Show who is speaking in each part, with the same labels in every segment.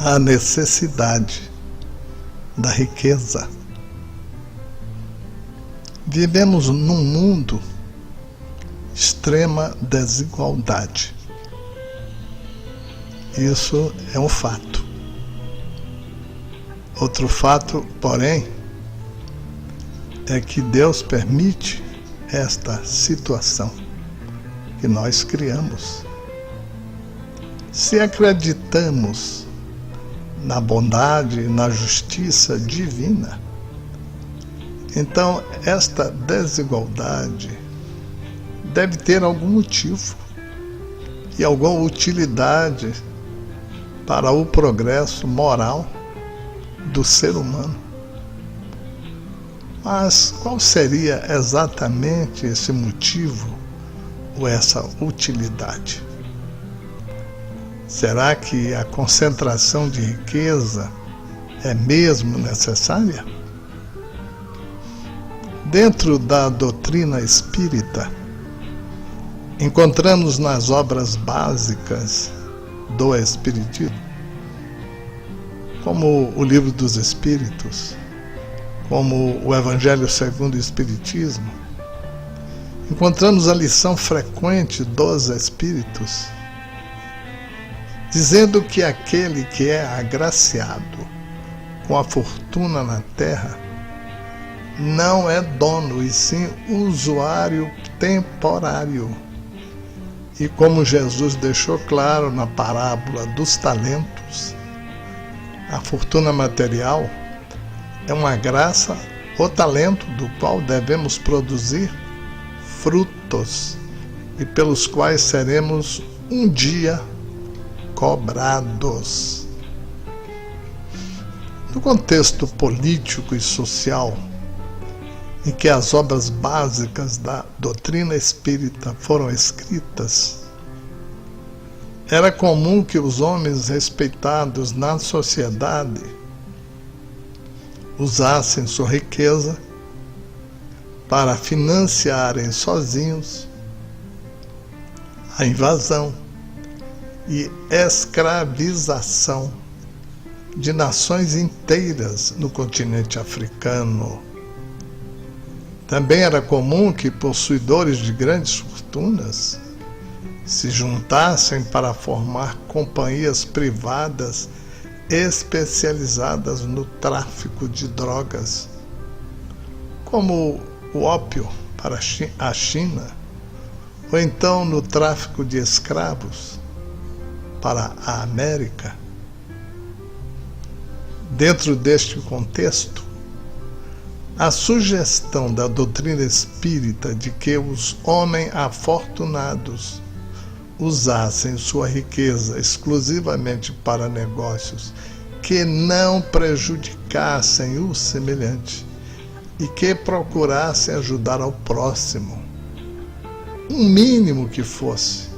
Speaker 1: a necessidade da riqueza. Vivemos num mundo de extrema desigualdade. Isso é um fato. Outro fato, porém, é que Deus permite esta situação que nós criamos. Se acreditamos na bondade e na justiça divina, então esta desigualdade deve ter algum motivo e alguma utilidade para o progresso moral do ser humano. Mas qual seria exatamente esse motivo ou essa utilidade? Será que a concentração de riqueza é mesmo necessária? Dentro da doutrina espírita, encontramos nas obras básicas do Espiritismo, como o Livro dos Espíritos, como o Evangelho segundo o Espiritismo, encontramos a lição frequente dos Espíritos, dizendo que aquele que é agraciado com a fortuna na terra não é dono, e sim usuário temporário. E como Jesus deixou claro na parábola dos talentos, a fortuna material é uma graça, o talento do qual devemos produzir frutos e pelos quais seremos um dia cobrados. No contexto político e social em que as obras básicas da doutrina espírita foram escritas, era comum que os homens respeitados na sociedade usassem sua riqueza para financiarem sozinhos a invasão e escravização de nações inteiras no continente africano. Também era comum que possuidores de grandes fortunas se juntassem para formar companhias privadas especializadas no tráfico de drogas, como o ópio para a China, ou então no tráfico de escravos para a América. Dentro deste contexto, a sugestão da doutrina espírita de que os homens afortunados usassem sua riqueza exclusivamente para negócios que não prejudicassem o semelhante e que procurassem ajudar ao próximo, um mínimo que fosse,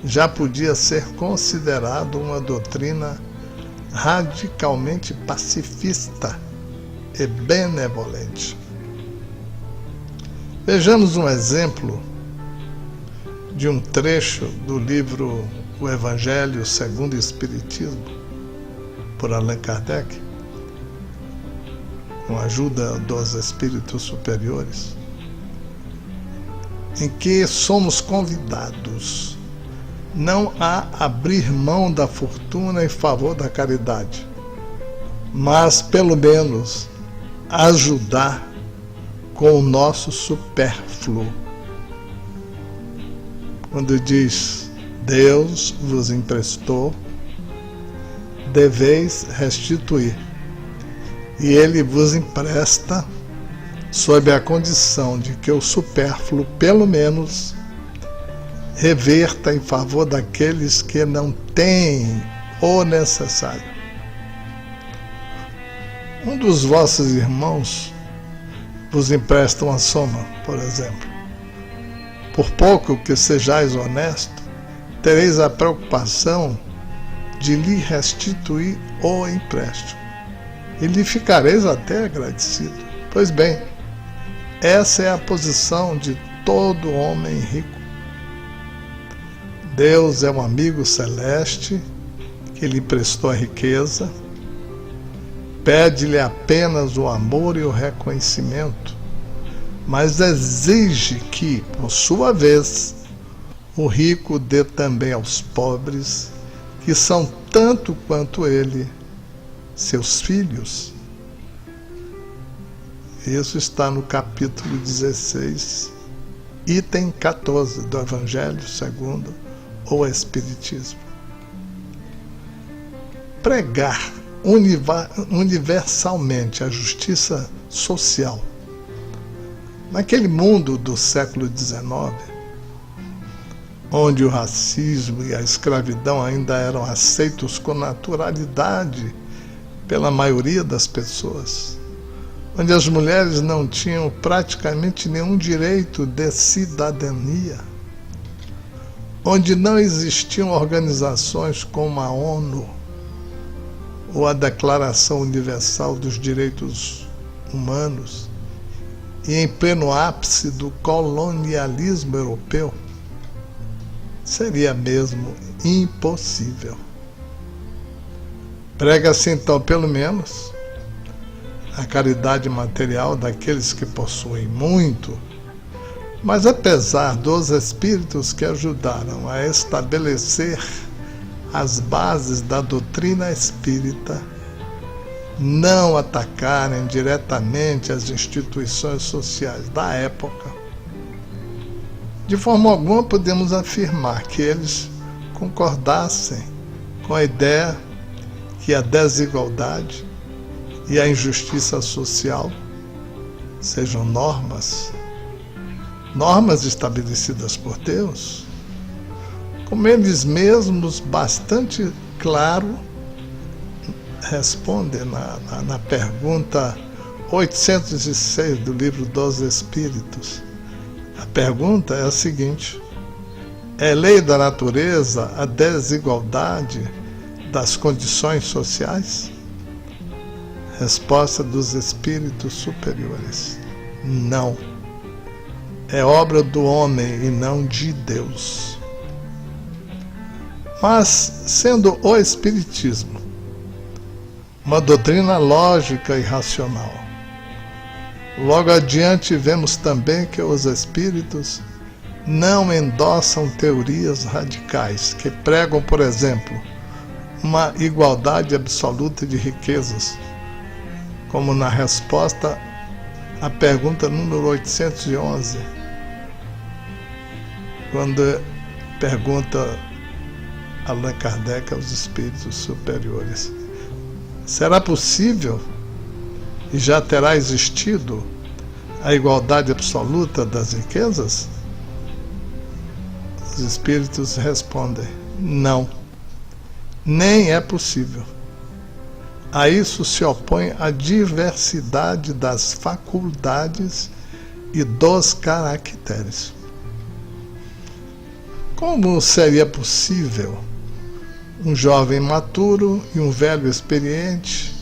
Speaker 1: já podia ser considerado uma doutrina radicalmente pacifista e benevolente. Vejamos um exemplo de um trecho do livro O Evangelho segundo o Espiritismo, por Allan Kardec, com a ajuda dos espíritos superiores, em que somos convidados não a abrir mão da fortuna em favor da caridade, mas pelo menos ajudar com o nosso supérfluo. Quando diz, Deus vos emprestou, deveis restituir. E Ele vos empresta sob a condição de que o supérfluo, pelo menos, reverta em favor daqueles que não têm o necessário. Um dos vossos irmãos vos empresta uma soma, por exemplo. Por pouco que sejais honesto, tereis a preocupação de lhe restituir o empréstimo, e lhe ficareis até agradecido. Pois bem, essa é a posição de todo homem rico. Deus é um amigo celeste que lhe prestou a riqueza, pede-lhe apenas o amor e o reconhecimento, mas exige que, por sua vez, o rico dê também aos pobres, que são tanto quanto ele, seus filhos. Isso está no capítulo 16, item 14 do Evangelho segundo o Espiritismo. Pregar universalmente a justiça social naquele mundo do século XIX, onde o racismo e a escravidão ainda eram aceitos com naturalidade pela maioria das pessoas, onde as mulheres não tinham praticamente nenhum direito de cidadania, onde não existiam organizações como a ONU ou a Declaração Universal dos Direitos Humanos, e em pleno ápice do colonialismo europeu, seria mesmo impossível. Prega-se então, pelo menos, a caridade material daqueles que possuem muito, mas apesar dos espíritos que ajudaram a estabelecer as bases da doutrina espírita, não atacarem diretamente as instituições sociais da época, de forma alguma podemos afirmar que eles concordassem com a ideia que a desigualdade e a injustiça social sejam normas estabelecidas por Deus, como eles mesmos bastante claro respondem na pergunta 806 do Livro dos Espíritos. A pergunta é a seguinte: é lei da natureza a desigualdade das condições sociais? Resposta dos espíritos superiores: não. É obra do homem e não de Deus. Mas, sendo o Espiritismo uma doutrina lógica e racional, logo adiante vemos também que os espíritos não endossam teorias radicais que pregam, por exemplo, uma igualdade absoluta de riquezas, como na resposta à pergunta número 811, quando pergunta Allan Kardec aos espíritos superiores: será possível e já terá existido a igualdade absoluta das riquezas? Os espíritos respondem: não, nem é possível. A isso se opõe a diversidade das faculdades e dos caracteres. Como seria possível um jovem maturo e um velho experiente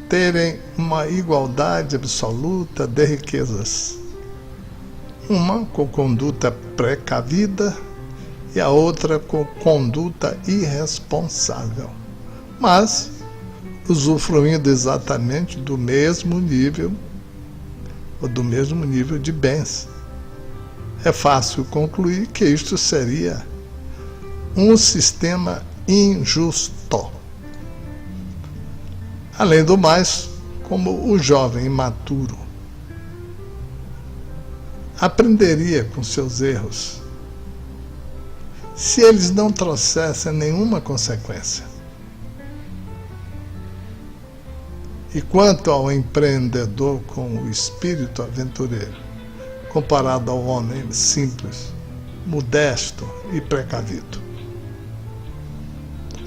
Speaker 1: terem uma igualdade absoluta de riquezas? Uma com conduta precavida e a outra com conduta irresponsável, mas usufruindo exatamente do mesmo nível ou do mesmo nível de bens. É fácil concluir que isto seria um sistema injusto. Além do mais, como o jovem imaturo aprenderia com seus erros se eles não trouxessem nenhuma consequência? E quanto ao empreendedor com o espírito aventureiro, comparado ao homem simples, modesto e precavido?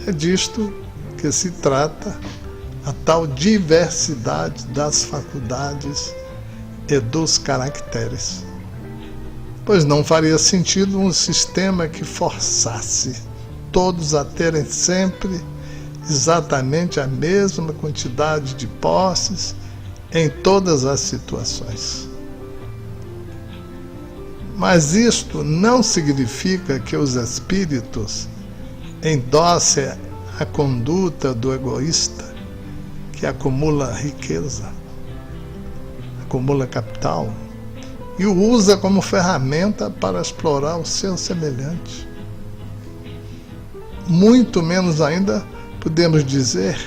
Speaker 1: É disto que se trata a tal diversidade das faculdades e dos caracteres, pois não faria sentido um sistema que forçasse todos a terem sempre exatamente a mesma quantidade de posses em todas as situações. Mas isto não significa que os espíritos endossem a conduta do egoísta que acumula riqueza, acumula capital e o usa como ferramenta para explorar o seu semelhante. Muito menos ainda podemos dizer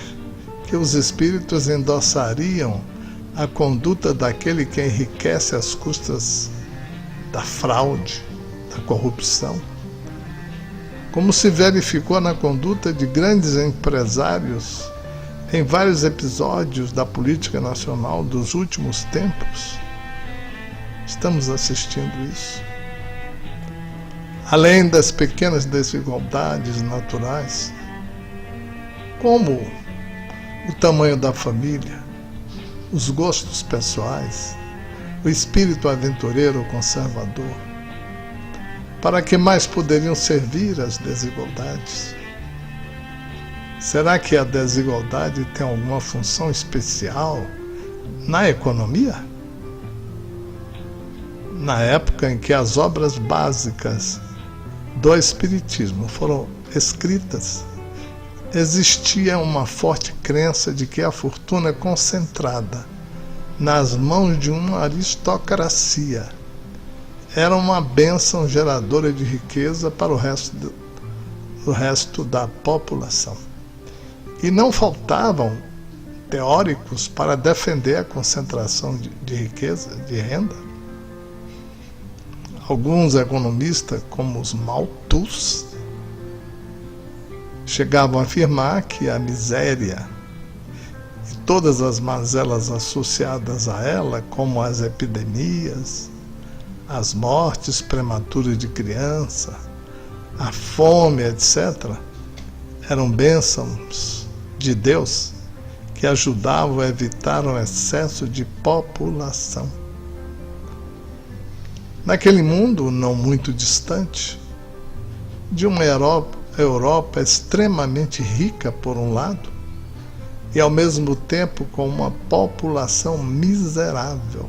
Speaker 1: que os espíritos endossariam a conduta daquele que enriquece às custas da fraude, da corrupção, como se verificou na conduta de grandes empresários em vários episódios da política nacional dos últimos tempos. Estamos assistindo isso. Além das pequenas desigualdades naturais, como o tamanho da família, os gostos pessoais, o espírito aventureiro ou conservador, para que mais poderiam servir as desigualdades? Será que a desigualdade tem alguma função especial na economia? Na época em que as obras básicas do Espiritismo foram escritas, existia uma forte crença de que a fortuna concentrada nas mãos de uma aristocracia era uma bênção geradora de riqueza para o resto da população. E não faltavam teóricos para defender a concentração de riqueza, de renda. Alguns economistas, como os Malthus, chegavam a afirmar que a miséria e todas as mazelas associadas a ela, como as epidemias, as mortes prematuras de criança, a fome, etc., eram bênçãos de Deus que ajudavam a evitar um excesso de população. Naquele mundo não muito distante, de uma Europa extremamente rica por um lado, e ao mesmo tempo com uma população miserável,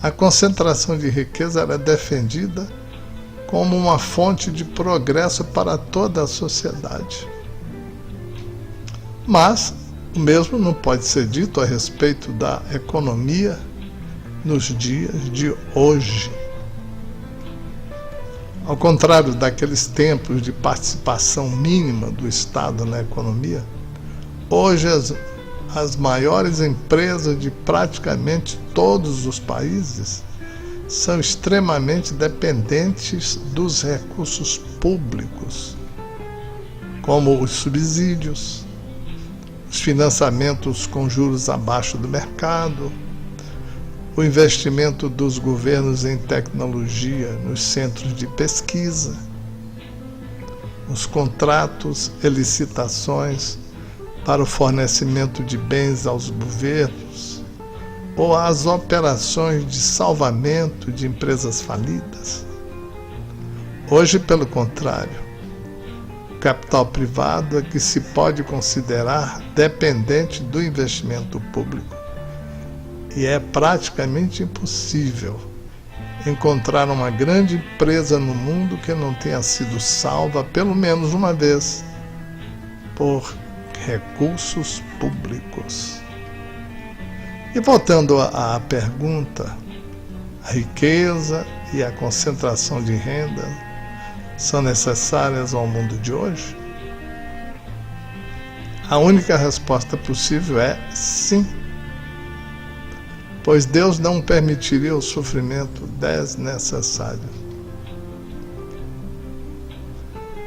Speaker 1: a concentração de riqueza era defendida como uma fonte de progresso para toda a sociedade. Mas o mesmo não pode ser dito a respeito da economia nos dias de hoje. Ao contrário daqueles tempos de participação mínima do Estado na economia, hoje as maiores empresas de praticamente todos os países são extremamente dependentes dos recursos públicos, como os subsídios, os financiamentos com juros abaixo do mercado, o investimento dos governos em tecnologia nos centros de pesquisa, os contratos e licitações para o fornecimento de bens aos governos, ou as operações de salvamento de empresas falidas. Hoje, pelo contrário, o capital privado é que se pode considerar dependente do investimento público, e é praticamente impossível encontrar uma grande empresa no mundo que não tenha sido salva pelo menos uma vez por recursos públicos. E voltando à pergunta, a riqueza e a concentração de renda são necessárias ao mundo de hoje? A única resposta possível é sim, pois Deus não permitiria o sofrimento desnecessário.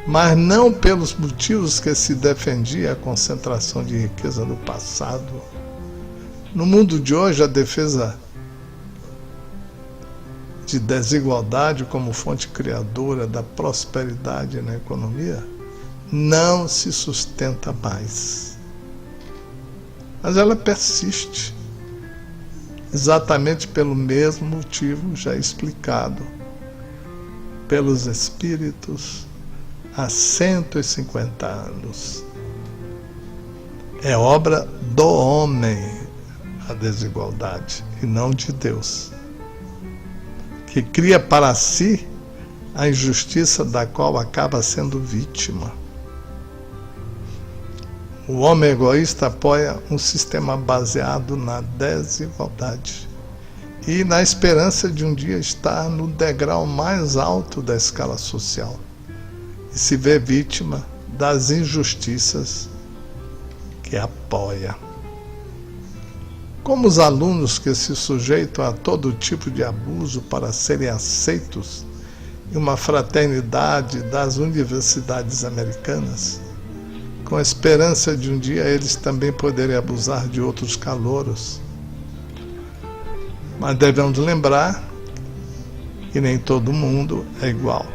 Speaker 1: Mas não pelos motivos que se defendia a concentração de riqueza no passado. No mundo de hoje, a defesa de desigualdade como fonte criadora da prosperidade na economia não se sustenta mais. Mas ela persiste, exatamente pelo mesmo motivo já explicado pelos espíritos há 150 anos. É obra do homem a desigualdade e não de Deus, que cria para si a injustiça da qual acaba sendo vítima. O homem egoísta apoia um sistema baseado na desigualdade e na esperança de um dia estar no degrau mais alto da escala social e se vê vítima das injustiças que apoia. Como os alunos que se sujeitam a todo tipo de abuso para serem aceitos em uma fraternidade das universidades americanas, com a esperança de um dia eles também poderem abusar de outros calouros. Mas devemos lembrar que nem todo mundo é igual.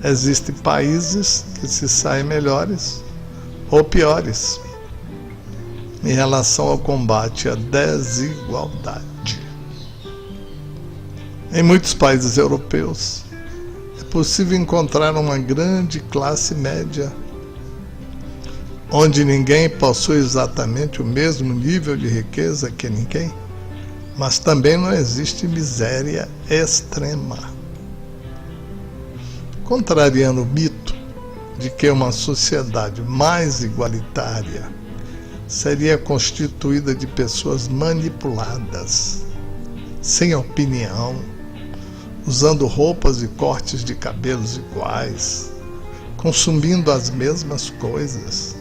Speaker 1: Existem países que se saem melhores ou piores em relação ao combate à desigualdade. Em muitos países europeus é possível encontrar uma grande classe média, onde ninguém possui exatamente o mesmo nível de riqueza que ninguém, mas também não existe miséria extrema. Contrariando o mito de que uma sociedade mais igualitária seria constituída de pessoas manipuladas, sem opinião, usando roupas e cortes de cabelos iguais, consumindo as mesmas coisas.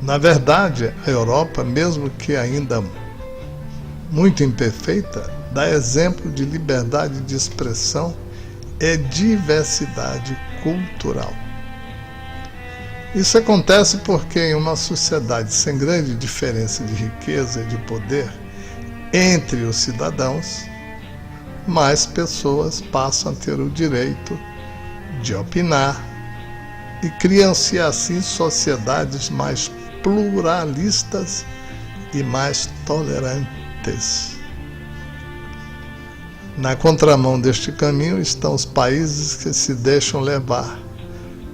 Speaker 1: Na verdade, a Europa, mesmo que ainda muito imperfeita, dá exemplo de liberdade de expressão e diversidade cultural. Isso acontece porque em uma sociedade sem grande diferença de riqueza e de poder entre os cidadãos, mais pessoas passam a ter o direito de opinar e criam-se assim sociedades mais pluralistas e mais tolerantes. Na contramão deste caminho estão os países que se deixam levar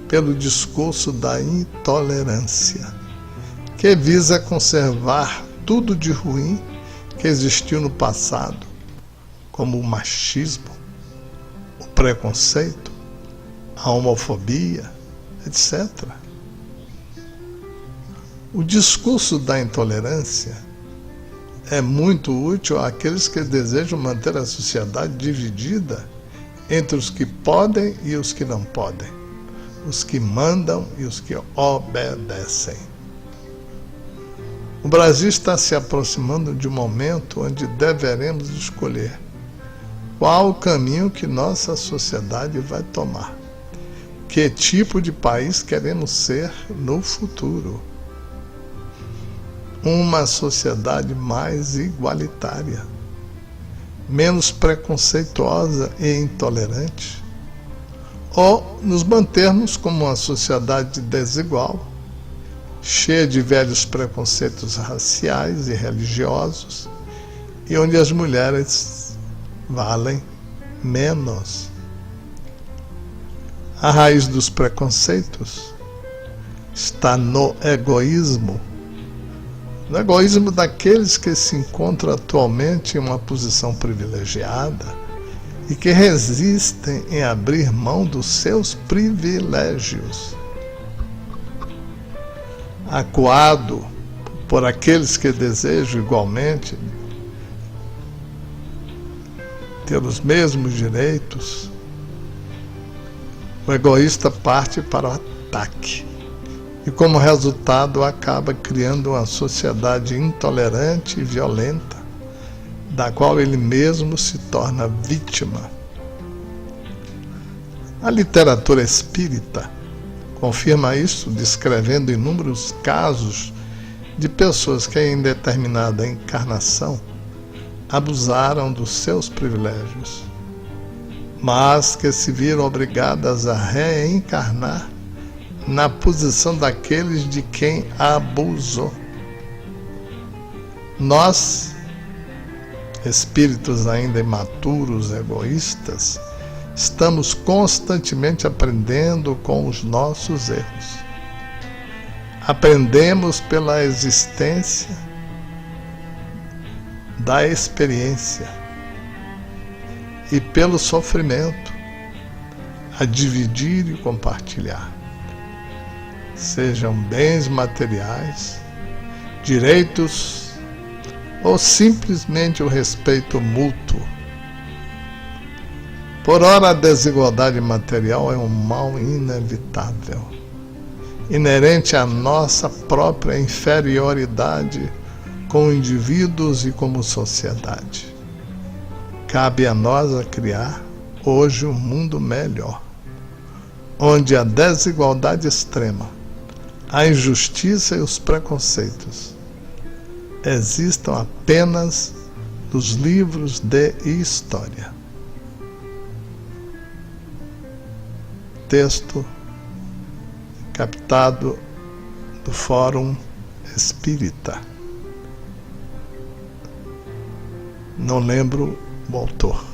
Speaker 1: pelo discurso da intolerância, que visa conservar tudo de ruim que existiu no passado, como o machismo, o preconceito, a homofobia, etc. O discurso da intolerância é muito útil àqueles que desejam manter a sociedade dividida entre os que podem e os que não podem, os que mandam e os que obedecem. O Brasil está se aproximando de um momento onde deveremos escolher qual o caminho que nossa sociedade vai tomar, que tipo de país queremos ser no futuro. Uma sociedade mais igualitária, menos preconceituosa e intolerante, ou nos mantermos como uma sociedade desigual, cheia de velhos preconceitos raciais e religiosos, e onde as mulheres valem menos. A raiz dos preconceitos está no egoísmo daqueles que se encontram atualmente em uma posição privilegiada e que resistem em abrir mão dos seus privilégios. Acuado por aqueles que desejam igualmente ter os mesmos direitos, o egoísta parte para o ataque e, como resultado, acaba criando uma sociedade intolerante e violenta, da qual ele mesmo se torna vítima. A literatura espírita confirma isso, descrevendo inúmeros casos de pessoas que em determinada encarnação abusaram dos seus privilégios, mas que se viram obrigadas a reencarnar na posição daqueles de quem abusou. Nós, espíritos ainda imaturos, egoístas, estamos constantemente aprendendo com os nossos erros. Aprendemos pela existência da experiência e pelo sofrimento, a dividir e compartilhar. sejam bens materiais, direitos ou simplesmente o respeito mútuo. Por ora, a desigualdade material é um mal inevitável, inerente à nossa própria inferioridade como indivíduos e como sociedade. Cabe a nós a criar hoje um mundo melhor, onde a desigualdade extrema, a injustiça e os preconceitos existam apenas nos livros de história. Texto captado do Fórum Espírita. Não lembro o autor.